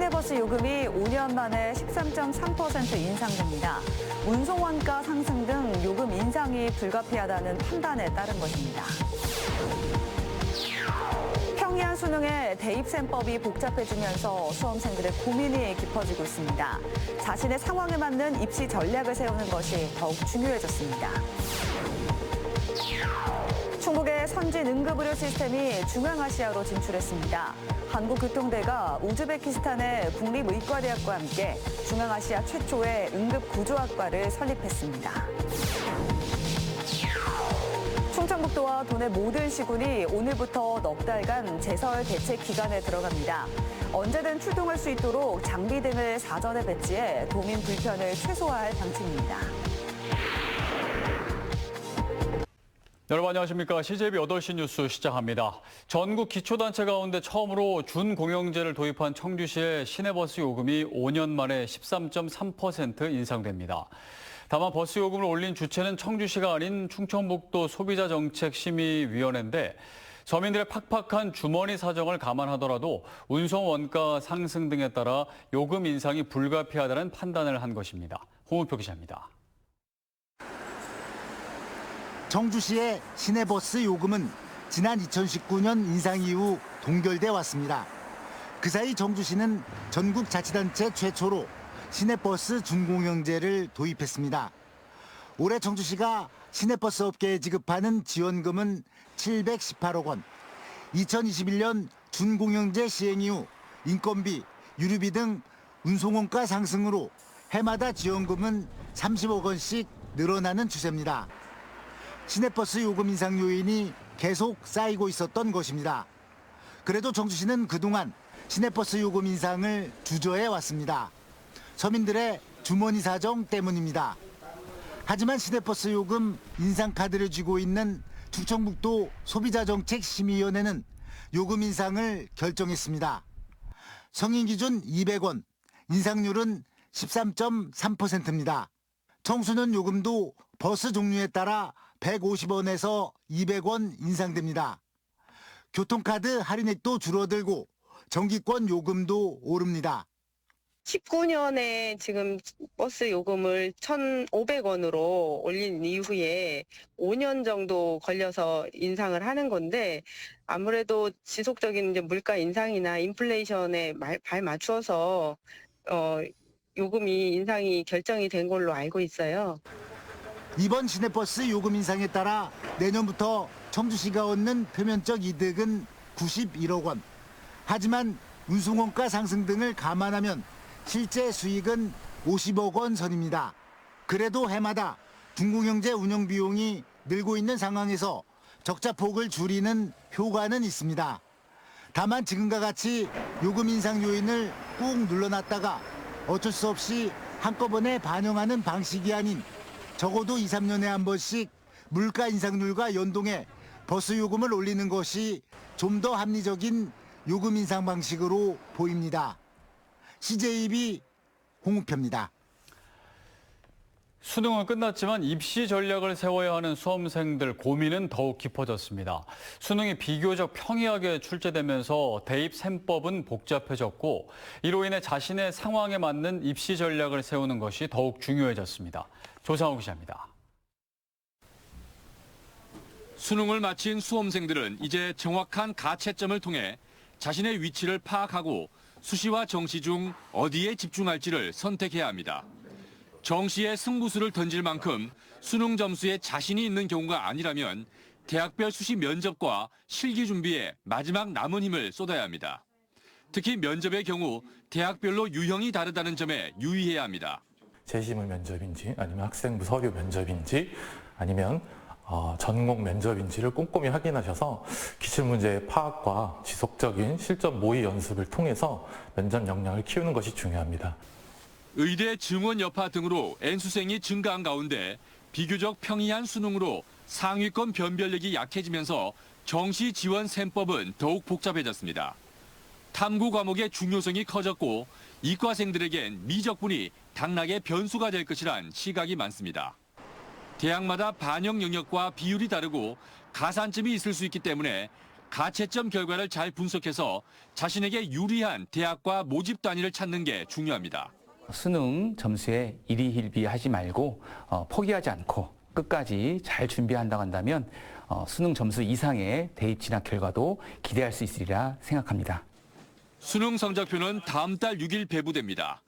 시내버스 요금이 5년 만에 13.3% 인상됩니다. 운송 원가 상승 등 요금 인상이 불가피하다는 판단에 따른 것입니다. 평이한 수능의 대입셈법이 복잡해지면서 수험생들의 고민이 깊어지고 있습니다. 자신의 상황에 맞는 입시 전략을 세우는 것이 더욱 중요해졌습니다. 중국의 선진 응급의료 시스템이 중앙아시아로 진출했습니다. 한국교통대가 우즈베키스탄의 국립의과대학과 함께 중앙아시아 최초의 응급구조학과를 설립했습니다. 충청북도와 도내 모든 시군이 오늘부터 넉 달간 제설 대책 기간에 들어갑니다. 언제든 출동할 수 있도록 장비 등을 사전에 배치해 도민 불편을 최소화할 방침입니다. 여러분 안녕하십니까. CJB 8시 뉴스 시작합니다. 전국 기초단체 가운데 처음으로 준공영제를 도입한 청주시의 시내버스 요금이 5년 만에 13.3% 인상됩니다. 다만 버스 요금을 올린 주체는 청주시가 아닌 충청북도 소비자정책심의위원회인데 서민들의 팍팍한 주머니 사정을 감안하더라도 운송 원가 상승 등에 따라 요금 인상이 불가피하다는 판단을 한 것입니다. 홍우표 기자입니다. 청주시의 시내버스 요금은 지난 2019년 인상 이후 동결돼 왔습니다. 그 사이 청주시는 전국자치단체 최초로 시내버스 준공영제를 도입했습니다. 올해 청주시가 시내버스 업계에 지급하는 지원금은 718억 원. 2021년 준공영제 시행 이후 인건비, 유류비 등 운송원가 상승으로 해마다 지원금은 30억 원씩 늘어나는 추세입니다. 시내버스 요금 인상 요인이 계속 쌓이고 있었던 것입니다. 그래도 청주시는 그동안 시내버스 요금 인상을 주저해 왔습니다. 서민들의 주머니 사정 때문입니다. 하지만 시내버스 요금 인상 카드를 쥐고 있는 충청북도 소비자정책심의위원회는 요금 인상을 결정했습니다. 성인 기준 200원, 인상률은 13.3%입니다. 청소년 요금도 버스 종류에 따라 150원에서 200원 인상됩니다. 교통카드 할인액도 줄어들고 정기권 요금도 오릅니다. 19년에 지금 버스 요금을 1,500원으로 올린 이후에 5년 정도 걸려서 인상을 하는 건데 아무래도 지속적인 이제 물가 인상이나 인플레이션에 발 맞추어서 요금이 인상이 결정이 된 걸로 알고 있어요. 이번 시내버스 요금 인상에 따라 내년부터 청주시가 얻는 표면적 이득은 91억 원. 하지만 운송원가 상승 등을 감안하면 실제 수익은 50억 원 선입니다. 그래도 해마다 준공영제 운영 비용이 늘고 있는 상황에서 적자폭을 줄이는 효과는 있습니다. 다만 지금과 같이 요금 인상 요인을 꾹 눌러놨다가 어쩔 수 없이 한꺼번에 반영하는 방식이 아닌 적어도 2, 3년에 한 번씩 물가 인상률과 연동해 버스 요금을 올리는 것이 좀 더 합리적인 요금 인상 방식으로 보입니다. CJB 홍우표입니다. 수능은 끝났지만 입시 전략을 세워야 하는 수험생들 고민은 더욱 깊어졌습니다. 수능이 비교적 평이하게 출제되면서 대입 셈법은 복잡해졌고 이로 인해 자신의 상황에 맞는 입시 전략을 세우는 것이 더욱 중요해졌습니다. 조상우 기자입니다. 수능을 마친 수험생들은 이제 정확한 가채점을 통해 자신의 위치를 파악하고 수시와 정시 중 어디에 집중할지를 선택해야 합니다. 정시에 승부수를 던질 만큼 수능 점수에 자신이 있는 경우가 아니라면 대학별 수시 면접과 실기 준비에 마지막 남은 힘을 쏟아야 합니다. 특히 면접의 경우 대학별로 유형이 다르다는 점에 유의해야 합니다. 재시물 면접인지 아니면 학생부 서류 면접인지 아니면 전공 면접인지를 꼼꼼히 확인하셔서 기출문제의 파악과 지속적인 실전 모의 연습을 통해서 면접 역량을 키우는 것이 중요합니다. 의대 증원 여파 등으로 N수생이 증가한 가운데 비교적 평이한 수능으로 상위권 변별력이 약해지면서 정시 지원 셈법은 더욱 복잡해졌습니다. 탐구 과목의 중요성이 커졌고 이과생들에겐 미적분이 당락의 변수가 될 것이란 시각이 많습니다. 대학마다 반영 영역과 비율이 다르고 가산점이 있을 수 있기 때문에 가채점 결과를 잘 분석해서 자신에게 유리한 대학과 모집 단위를 찾는 게 중요합니다. 수능 점수에 일희일비하지 말고 포기하지 않고 끝까지 잘 준비한다고 한다면 수능 점수 이상의 대입 진학 결과도 기대할 수 있으리라 생각합니다. 수능 성적표는 다음 달 6일 배부됩니다.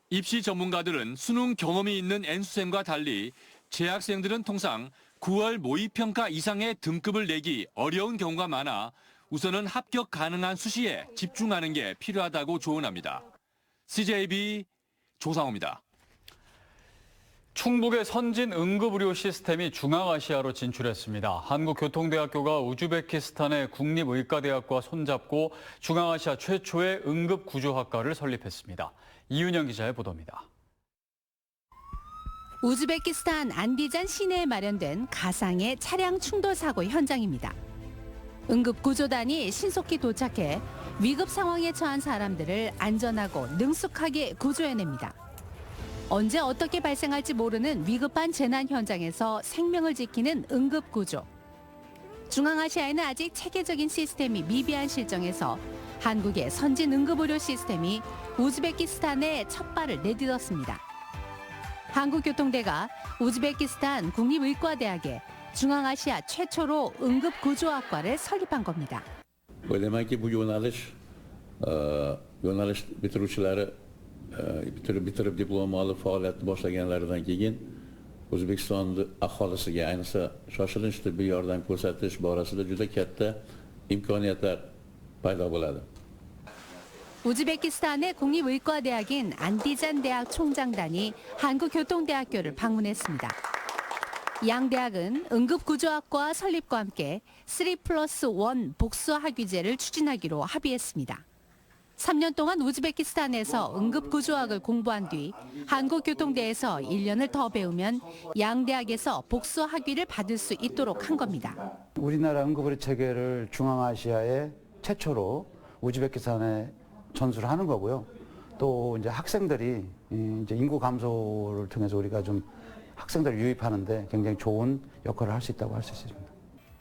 입시 전문가들은 수능 경험이 있는 N수생과 달리 재학생들은 통상 9월 모의평가 이상의 등급을 내기 어려운 경우가 많아 우선은 합격 가능한 수시에 집중하는 게 필요하다고 조언합니다. CJB 조상호입니다. 충북의 선진 응급의료 시스템이 중앙아시아로 진출했습니다. 한국교통대학교가 우즈베키스탄의 국립의과대학과 손잡고 중앙아시아 최초의 응급구조학과를 설립했습니다. 이윤영 기자의 보도입니다. 우즈베키스탄 안디잔 시내에 마련된 가상의 차량 충돌 사고 현장입니다. 응급구조단이 신속히 도착해 위급 상황에 처한 사람들을 안전하고 능숙하게 구조해냅니다. 언제 어떻게 발생할지 모르는 위급한 재난 현장에서 생명을 지키는 응급구조. 중앙아시아에는 아직 체계적인 시스템이 미비한 실정에서 한국의 선진 응급의료 시스템이 우즈베키스탄에 첫 발을 내딛었습니다. 한국교통대가 우즈베키스탄 국립의과대학에 중앙아시아 최초로 응급구조학과를 설립한 겁니다. Demek ki bu yöneliş bitiruvchileri bitirib diplomalı faoliyatni boshlaganlaridan keyin O'zbekiston aholisiga ayniqsa shoshilinch tibbiy yordam ko'rsatish borasida juda katta imkoniyatlar paydo bo'ladi. 우즈베키스탄의 국립의과대학인 안디잔 대학 총장단이 한국교통대학교를 방문했습니다. 양 대학은 응급구조학과 설립과 함께 3+1 복수학위제를 추진하기로 합의했습니다. 3년 동안 우즈베키스탄에서 응급구조학을 공부한 뒤 한국교통대에서 1년을 더 배우면 양 대학에서 복수학위를 받을 수 있도록 한 겁니다. 우리나라 응급의료 체계를 중앙아시아의 최초로 우즈베키스탄에 전수를 하는 거고요. 또 이제 학생들이 이제 인구 감소를 통해서 우리가 좀 학생들을 유입하는데 굉장히 좋은 역할을 할 수 있다고 할 수 있습니다.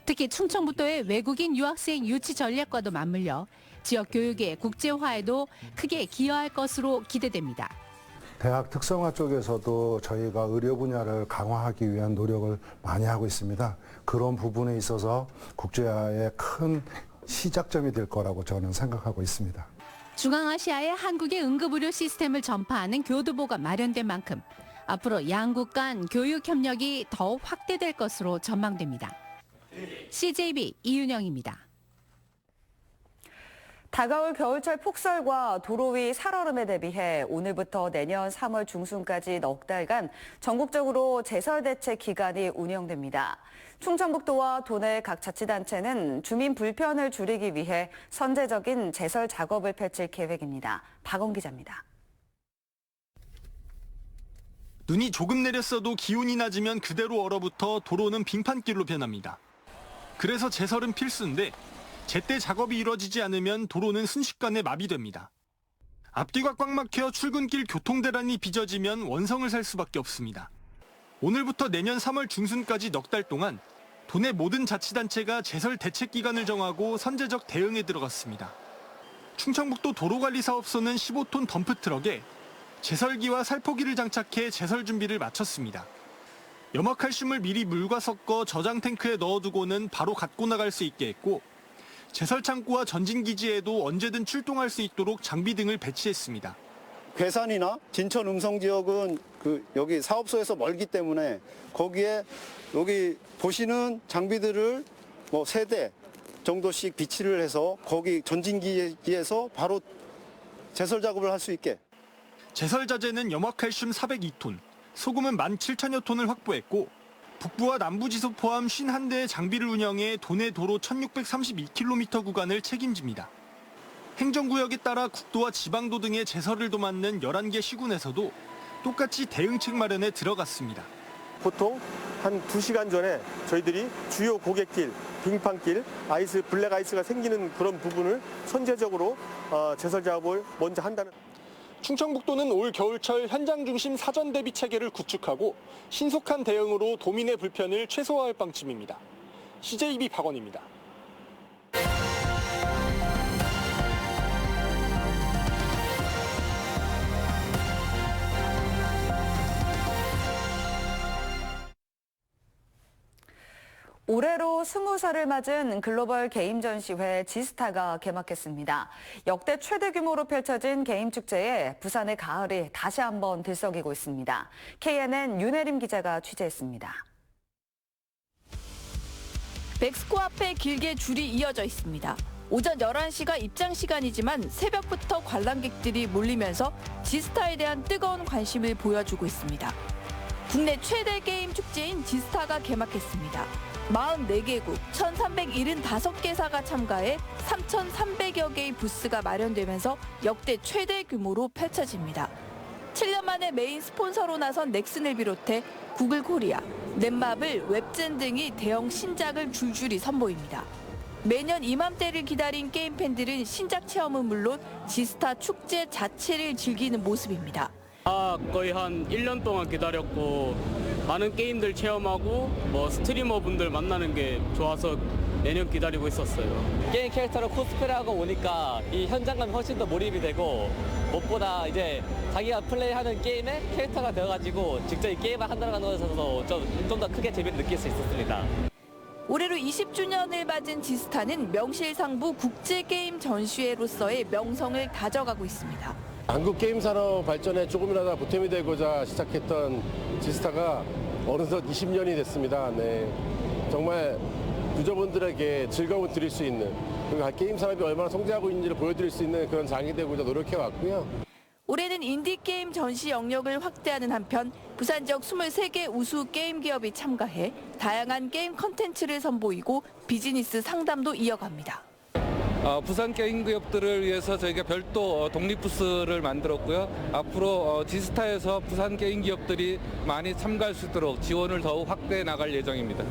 특히 충청북도의 외국인 유학생 유치 전략과도 맞물려 지역 교육의 국제화에도 크게 기여할 것으로 기대됩니다. 대학 특성화 쪽에서도 저희가 의료 분야를 강화하기 위한 노력을 많이 하고 있습니다. 그런 부분에 있어서 국제화의 큰 시작점이 될 거라고 저는 생각하고 있습니다. 중앙아시아에 한국의 응급의료 시스템을 전파하는 교두보가 마련된 만큼 앞으로 양국 간 교육 협력이 더욱 확대될 것으로 전망됩니다. CJB 이윤영입니다. 다가올 겨울철 폭설과 도로 위 살얼음에 대비해 오늘부터 내년 3월 중순까지 넉 달간 전국적으로 제설 대책 기간이 운영됩니다. 충청북도와 도내 각 자치단체는 주민 불편을 줄이기 위해 선제적인 제설 작업을 펼칠 계획입니다. 박원 기자입니다. 눈이 조금 내렸어도 기온이 낮으면 그대로 얼어붙어 도로는 빙판길로 변합니다. 그래서 제설은 필수인데 제때 작업이 이뤄지지 않으면 도로는 순식간에 마비됩니다. 앞뒤가 꽉 막혀 출근길 교통대란이 빚어지면 원성을 살 수밖에 없습니다. 오늘부터 내년 3월 중순까지 넉 달 동안 도내 모든 자치단체가 제설 대책 기간을 정하고 선제적 대응에 들어갔습니다. 충청북도 도로관리사업소는 15톤 덤프트럭에 제설기와 살포기를 장착해 제설 준비를 마쳤습니다. 염화칼슘을 미리 물과 섞어 저장 탱크에 넣어두고는 바로 갖고 나갈 수 있게 했고 제설 창고와 전진기지에도 언제든 출동할 수 있도록 장비 등을 배치했습니다. 괴산이나 진천 음성 지역은 여기 사업소에서 멀기 때문에 거기에 여기 보시는 장비들을 3대 정도씩 비치를 해서 거기 전진기지에서 바로 제설 작업을 할 수 있게. 제설 자재는 염화칼슘 402톤, 소금은 17,000여 톤을 확보했고 북부와 남부 지소 포함 51대의 장비를 운영해 도내 도로 1632km 구간을 책임집니다. 행정구역에 따라 국도와 지방도 등의 제설을 도맡는 11개 시군에서도 똑같이 대응책 마련에 들어갔습니다. 보통 한 2시간 전에 저희들이 주요 고객길, 빙판길, 블랙 아이스가 생기는 그런 부분을 선제적으로 제설 작업을 먼저 한다는. 충청북도는 올 겨울철 현장 중심 사전 대비 체계를 구축하고 신속한 대응으로 도민의 불편을 최소화할 방침입니다. CJB 박원입니다. 올해로 20살을 맞은 글로벌 게임 전시회 지스타가 개막했습니다. 역대 최대 규모로 펼쳐진 게임 축제에 부산의 가을이 다시 한번 들썩이고 있습니다. KNN 윤혜림 기자가 취재했습니다. 백스코 앞에 길게 줄이 이어져 있습니다. 오전 11시가 입장 시간이지만 새벽부터 관람객들이 몰리면서 지스타에 대한 뜨거운 관심을 보여주고 있습니다. 국내 최대 게임 축제인 지스타가 개막했습니다. 44개국 1,375개사가 참가해 3,300여 개의 부스가 마련되면서 역대 최대 규모로 펼쳐집니다. 7년 만에 메인 스폰서로 나선 넥슨을 비롯해 구글 코리아, 넷마블, 웹젠 등이 대형 신작을 줄줄이 선보입니다. 매년 이맘때를 기다린 게임 팬들은 신작 체험은 물론 지스타 축제 자체를 즐기는 모습입니다. 거의 한 1년 동안 기다렸고 많은 게임들 체험하고 스트리머 분들 만나는 게 좋아서 내년 기다리고 있었어요. 게임 캐릭터를 코스프레하고 오니까 이 현장감이 훨씬 더 몰입이 되고 무엇보다 이제 자기가 플레이하는 게임의 캐릭터가 되어가지고 직접 이 게임을 한다는 것에서 좀 더 크게 재미를 느낄 수 있었습니다. 올해로 20주년을 맞은 지스타는 명실상부 국제게임 전시회로서의 명성을 다져가고 있습니다. 한국 게임 산업 발전에 조금이라도 보탬이 되고자 시작했던 지스타가 어느덧 20년이 됐습니다. 네, 정말 유저분들에게 즐거움을 드릴 수 있는, 그리고 게임 산업이 얼마나 성장하고 있는지를 보여드릴 수 있는 그런 장이 되고자 노력해왔고요. 올해는 인디게임 전시 영역을 확대하는 한편 부산 지역 23개 우수 게임 기업이 참가해 다양한 게임 컨텐츠를 선보이고 비즈니스 상담도 이어갑니다. 부산 게임 기업들을 위해서 저희가 별도 독립 부스를 만들었고요. 앞으로 지스타에서 부산 게임 기업들이 많이 참가할 수 있도록 지원을 더욱 확대해 나갈 예정입니다.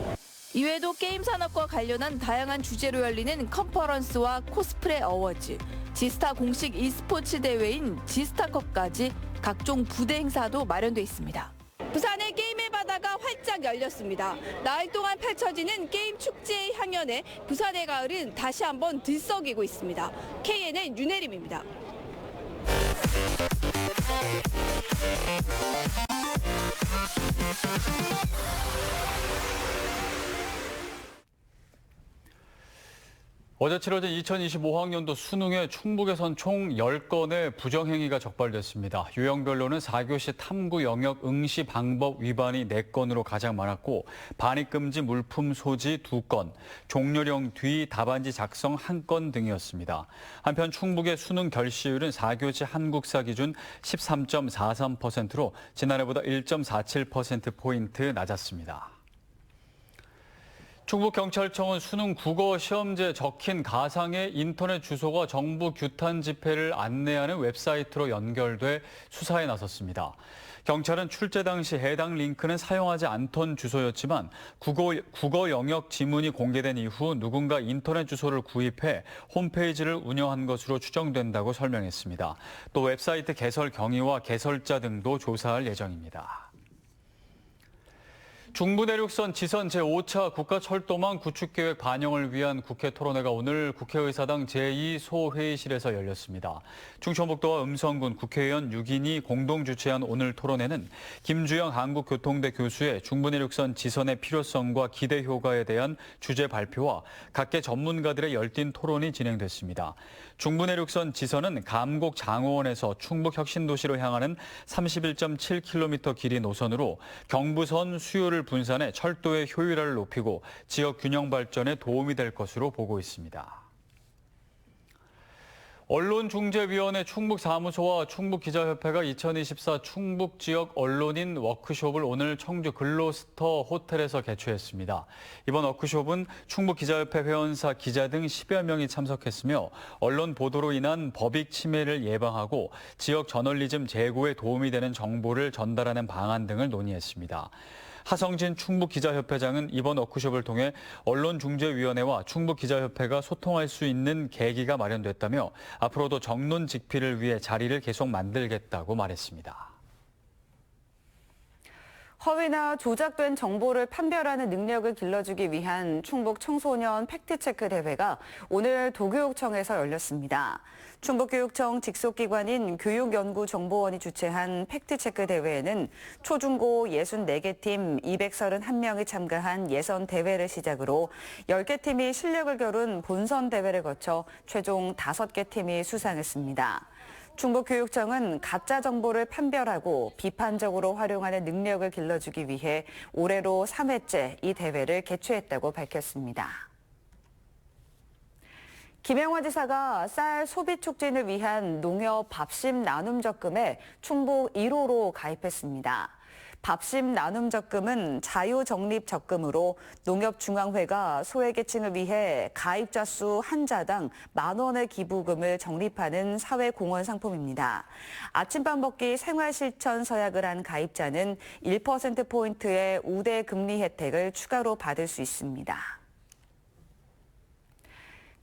이외에도 게임 산업과 관련한 다양한 주제로 열리는 컨퍼런스와 코스프레 어워즈, 지스타 공식 e스포츠 대회인 지스타컵까지 각종 부대 행사도 마련돼 있습니다. 부산의 게임의 바다가 활짝 열렸습니다. 나흘 동안 펼쳐지는 게임 축제의 향연에 부산의 가을은 다시 한번 들썩이고 있습니다. KNN 윤혜림입니다. 어제 치러진 2025학년도 수능에 충북에선 총 10건의 부정행위가 적발됐습니다. 유형별로는 4교시 탐구 영역 응시 방법 위반이 4건으로 가장 많았고 반입금지 물품 소지 2건, 종료령 뒤 답안지 작성 1건 등이었습니다. 한편 충북의 수능 결시율은 4교시 한국사 기준 13.43%로 지난해보다 1.47%포인트 낮았습니다. 충북경찰청은 수능 국어 시험지에 적힌 가상의 인터넷 주소가 정부 규탄 집회를 안내하는 웹사이트로 연결돼 수사에 나섰습니다. 경찰은 출제 당시 해당 링크는 사용하지 않던 주소였지만 국어 영역 지문이 공개된 이후 누군가 인터넷 주소를 구입해 홈페이지를 운영한 것으로 추정된다고 설명했습니다. 또 웹사이트 개설 경위와 개설자 등도 조사할 예정입니다. 중부내륙선 지선 제5차 국가철도망 구축계획 반영을 위한 국회 토론회가 오늘 국회의사당 제2소회의실에서 열렸습니다. 충청북도와 음성군 국회의원 6인이 공동 주최한 오늘 토론회는 김주영 한국교통대 교수의 중부내륙선 지선의 필요성과 기대 효과에 대한 주제 발표와 각계 전문가들의 열띤 토론이 진행됐습니다. 중부내륙선 지선은 감곡 장호원에서 충북 혁신도시로 향하는 31.7km 길이 노선으로 경부선 수요를 분산해 철도의 효율화를 높이고 지역 균형 발전에 도움이 될 것으로 보고 있습니다. 언론중재위원회 충북사무소와 충북기자협회가 2024 충북 지역 언론인 워크숍을 오늘 청주 글로스터 호텔에서 개최했습니다. 이번 워크숍은 충북기자협회 회원사 기자 등 10여 명이 참석했으며 언론 보도로 인한 법익 침해를 예방하고 지역 저널리즘 제고에 도움이 되는 정보를 전달하는 방안 등을 논의했습니다. 하성진 충북기자협회장은 이번 워크숍을 통해 언론중재위원회와 충북기자협회가 소통할 수 있는 계기가 마련됐다며 앞으로도 정론직필을 위해 자리를 계속 만들겠다고 말했습니다. 허위나 조작된 정보를 판별하는 능력을 길러주기 위한 충북 청소년 팩트체크 대회가 오늘 도교육청에서 열렸습니다. 충북교육청 직속기관인 교육연구정보원이 주최한 팩트체크 대회에는 초중고 64개 팀 231명이 참가한 예선 대회를 시작으로 10개 팀이 실력을 겨룬 본선 대회를 거쳐 최종 5개 팀이 수상했습니다. 충북교육청은 가짜 정보를 판별하고 비판적으로 활용하는 능력을 길러주기 위해 올해로 3회째 이 대회를 개최했다고 밝혔습니다. 김영환 지사가 쌀 소비 촉진을 위한 농협 밥심 나눔 적금에 충북 1호로 가입했습니다. 밥심 나눔 적금은 자유적립 적금으로 농협중앙회가 소외계층을 위해 가입자 수 한자당 10,000원의 기부금을 적립하는 사회공헌 상품입니다. 아침밥 먹기 생활실천 서약을 한 가입자는 1%포인트의 우대 금리 혜택을 추가로 받을 수 있습니다.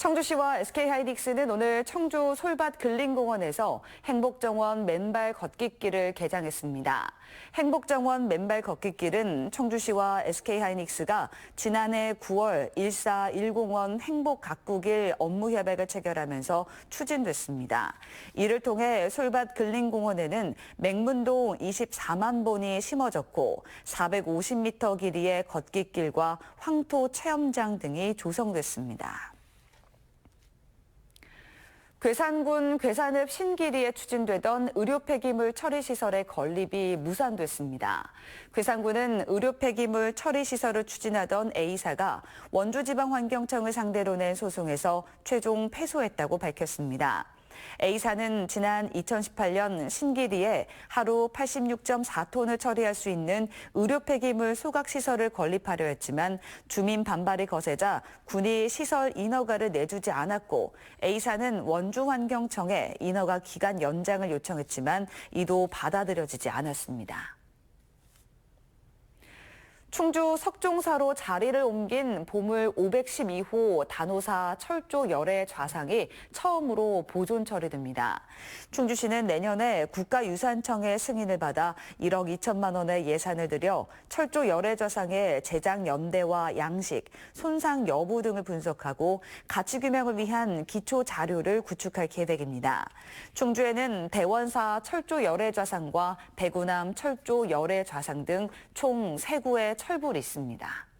청주시와 SK하이닉스는 오늘 청주 솔밭 근린공원에서 행복정원 맨발 걷기길을 개장했습니다. 행복정원 맨발 걷기길은 청주시와 SK하이닉스가 지난해 9월 1410원 행복가꾸길 업무협약을 체결하면서 추진됐습니다. 이를 통해 솔밭 근린공원에는 맹문동 24만 본이 심어졌고 450m 길이의 걷기길과 황토 체험장 등이 조성됐습니다. 괴산군 괴산읍 신기리에 추진되던 의료 폐기물 처리 시설의 건립이 무산됐습니다. 괴산군은 의료 폐기물 처리 시설을 추진하던 A사가 원주지방환경청을 상대로 낸 소송에서 최종 패소했다고 밝혔습니다. A사는 지난 2018년 신기리에 하루 86.4톤을 처리할 수 있는 의료 폐기물 소각 시설을 건립하려 했지만 주민 반발이 거세자 군이 시설 인허가를 내주지 않았고 A사는 원주환경청에 인허가 기간 연장을 요청했지만 이도 받아들여지지 않았습니다. 충주 석종사로 자리를 옮긴 보물 512호 단오사 철조 열애 좌상이 처음으로 보존 처리됩니다. 충주시는 내년에 국가유산청의 승인을 받아 1억 2천만 원의 예산을 들여 철조 열애 좌상의 제작 연대와 양식, 손상 여부 등을 분석하고 가치 규명을 위한 기초 자료를 구축할 계획입니다. 충주에는 대원사 철조 열애 좌상과 대구남 철조 열애 좌상 등 총 3구의 철불이 있습니다.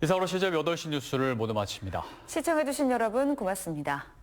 이상으로 CJB 8시 뉴스를 모두 마칩니다. 시청해주신 여러분 고맙습니다.